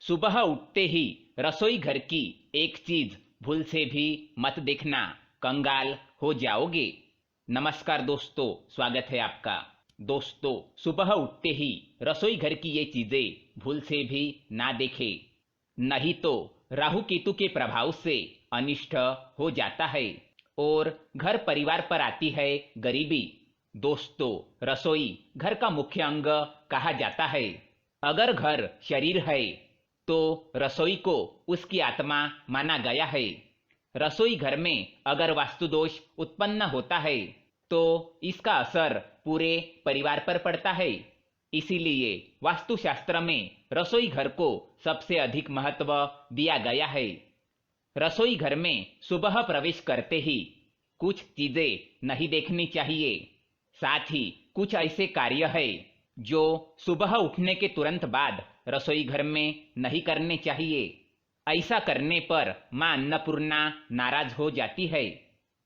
सुबह उठते ही रसोई घर की एक चीज भूल से भी मत देखना, कंगाल हो जाओगे। नमस्कार दोस्तों, स्वागत है आपका। दोस्तों, सुबह उठते ही रसोई घर की ये चीजें भूल से भी ना देखें, नहीं तो राहु केतु के प्रभाव से अनिष्ट हो जाता है और घर परिवार पर आती है गरीबी। दोस्तों, रसोई घर का मुख्य अंग कहा जाता है। अगर घर शरीर है तो रसोई को उसकी आत्मा माना गया है। रसोई घर में अगर वास्तु दोष उत्पन्न होता है तो इसका असर पूरे परिवार पर पड़ता है। इसीलिए वास्तुशास्त्र में रसोई घर को सबसे अधिक महत्व दिया गया है। रसोई घर में सुबह प्रवेश करते ही कुछ चीजें नहीं देखनी चाहिए। साथ ही कुछ ऐसे कार्य है जो सुबह उठने के तुरंत बाद रसोई घर में नहीं करने चाहिए। ऐसा करने पर मां अन्नपूर्णा नाराज हो जाती है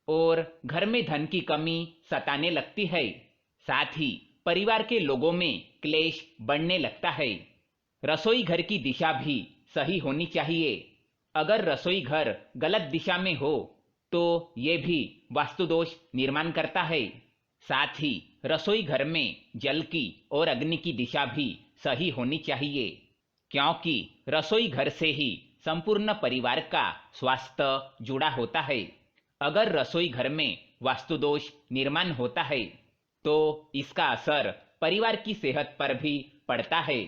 और घर में धन की कमी सताने लगती है। साथ ही परिवार के लोगों में क्लेश बढ़ने लगता है। रसोई घर की दिशा भी सही होनी चाहिए। अगर रसोई घर गलत दिशा में हो तो ये भी वास्तु दोष निर्माण करता है। साथ ही रसोई घर में जल की और अग्नि की दिशा भी सही होनी चाहिए, क्योंकि रसोई घर से ही संपूर्ण परिवार का स्वास्थ्य जुड़ा होता है। अगर रसोई घर में वास्तु दोष निर्माण होता है तो इसका असर परिवार की सेहत पर भी पड़ता है।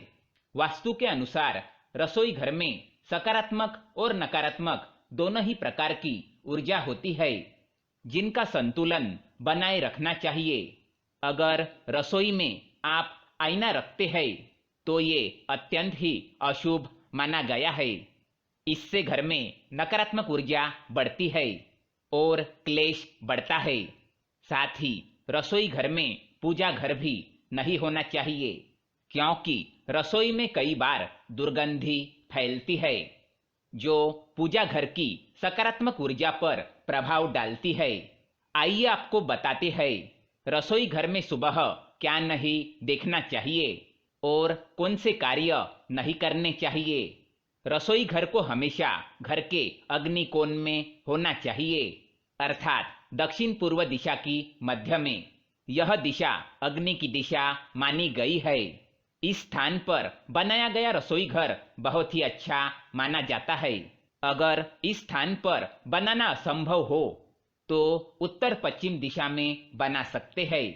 वास्तु के अनुसार रसोई घर में सकारात्मक और नकारात्मक दोनों ही प्रकार की ऊर्जा होती है, जिनका संतुलन बनाए रखना चाहिए। अगर रसोई में आप आईना रखते हैं तो ये अत्यंत ही अशुभ माना गया है। इससे घर में नकारात्मक ऊर्जा बढ़ती है और क्लेश बढ़ता है। साथ ही रसोई घर में पूजा घर भी नहीं होना चाहिए, क्योंकि रसोई में कई बार दुर्गंधी फैलती है जो पूजा घर की सकारात्मक ऊर्जा पर प्रभाव डालती है। आइए आपको बताते हैं रसोई घर में सुबह क्या नहीं देखना चाहिए और कौन से कार्य नहीं करने चाहिए। रसोई घर को हमेशा घर के अग्नि कोण में होना चाहिए, अर्थात दक्षिण पूर्व दिशा की मध्य में। यह दिशा अग्नि की दिशा मानी गई है। इस स्थान पर बनाया गया रसोई घर बहुत ही अच्छा माना जाता है। अगर इस स्थान पर बनाना असंभव हो तो उत्तर पश्चिम दिशा में बना सकते हैं,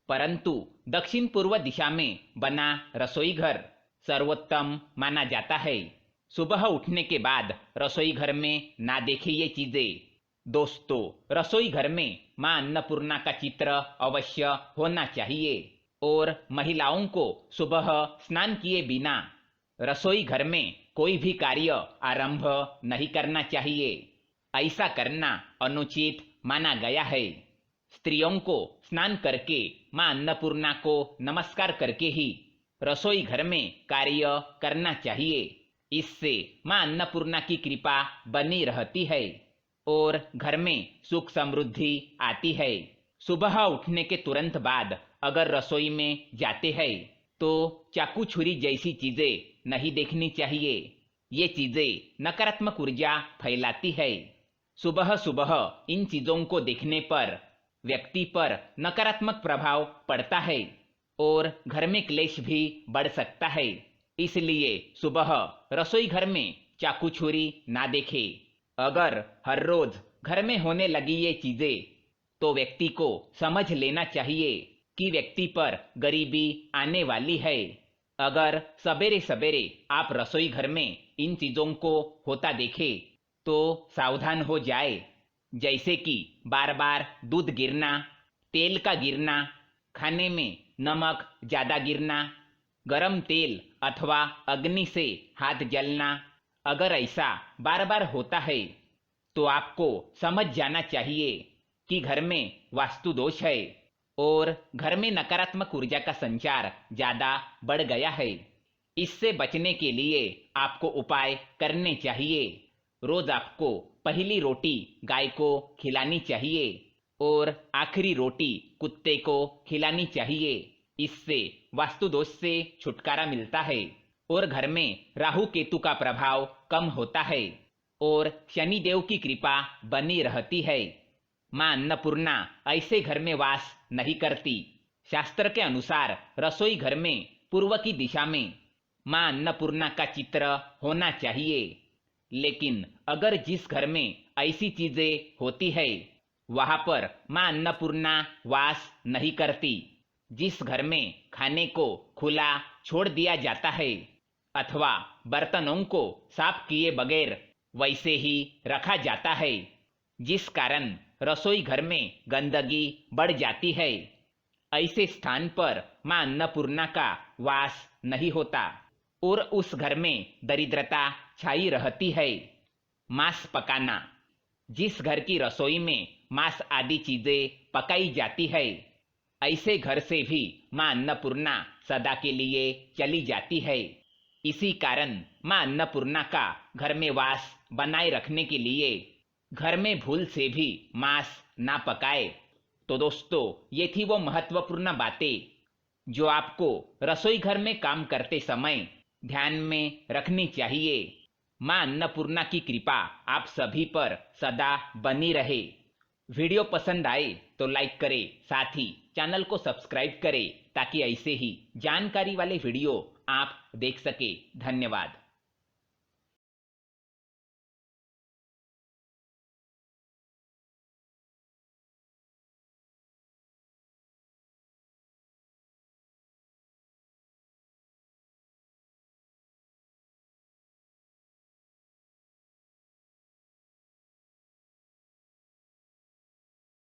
परंतु दक्षिण पूर्व दिशा में बना रसोई घर सर्वोत्तम माना जाता है। सुबह उठने के बाद रसोई घर में ना देखें ये चीजें। दोस्तों, रसोई घर में मां अन्नपूर्णा का चित्र अवश्य होना चाहिए और महिलाओं को सुबह स्नान किए बिना रसोई घर में कोई भी कार्य आरंभ नहीं करना चाहिए। ऐसा करना अनुचित माना गया है। स्त्रियों को स्नान करके मां अन्नपूर्णा को नमस्कार करके ही रसोई घर में कार्य करना चाहिए। इससे मां अन्नपूर्णा की कृपा बनी रहती है और घर में सुख समृद्धि आती है। सुबह उठने के तुरंत बाद अगर रसोई में जाते हैं तो चाकू छुरी जैसी चीजें नहीं देखनी चाहिए। ये चीजें नकारात्मक ऊर्जा फैलाती है। सुबह सुबह इन चीजों को देखने पर व्यक्ति पर नकारात्मक प्रभाव पड़ता है और घर में क्लेश भी बढ़ सकता है। इसलिए सुबह रसोई घर में चाकू छुरी ना देखें। अगर हर रोज घर में होने लगी ये चीजें तो व्यक्ति को समझ लेना चाहिए कि व्यक्ति पर गरीबी आने वाली है। अगर सवेरे सवेरे आप रसोई घर में इन चीजों को होता देखें तो सावधान हो जाए, जैसे कि बार बार दूध गिरना, तेल का गिरना, खाने में नमक ज्यादा गिरना, गरम तेल अथवा अग्नि से हाथ जलना। अगर ऐसा बार बार होता है तो आपको समझ जाना चाहिए कि घर में वास्तु दोष है और घर में नकारात्मक ऊर्जा का संचार ज्यादा बढ़ गया है। इससे बचने के लिए आपको उपाय करने चाहिए। रोज आपको पहली रोटी गाय को खिलानी चाहिए और आखिरी रोटी कुत्ते को खिलानी चाहिए। इससे वास्तु दोष से छुटकारा मिलता है। और घर में राहु केतु का प्रभाव कम होता है और शनिदेव की कृपा बनी रहती है। मां अन्नपूर्णा ऐसे घर में वास नहीं करती। शास्त्र के अनुसार रसोई घर में पूर्व की दिशा में मां अन्नपूर्णा का चित्र होना चाहिए। लेकिन अगर जिस घर में ऐसी चीजें होती है वहां पर मां अन्नपूर्णा वास नहीं करती, जिस घर में खाने को खुला छोड़ दिया जाता है अथवा बर्तनों को साफ किए बगैर वैसे ही रखा जाता है, जिस कारण रसोई घर में गंदगी बढ़ जाती है, ऐसे स्थान पर मां अन्नपूर्णा का वास नहीं होता और उस घर में दरिद्रता छाई रहती है। मांस पकाना। जिस घर की रसोई में मांस आदि चीजें पकाई जाती है, ऐसे घर से भी मां अन्नपूर्णा सदा के लिए चली जाती है। इसी कारण मां अन्नपूर्णा का घर में वास बनाए रखने के लिए घर में भूल से भी मांस ना पकाए। तो दोस्तों, ये थी वो महत्वपूर्ण बातें जो आपको रसोई घर में काम करते समय ध्यान में रखनी चाहिए। मां अन्नपूर्णा की कृपा आप सभी पर सदा बनी रहे। वीडियो पसंद आए तो लाइक करें, साथ ही चैनल को सब्सक्राइब करें ताकि ऐसे ही जानकारी वाले वीडियो आप देख सके। धन्यवाद।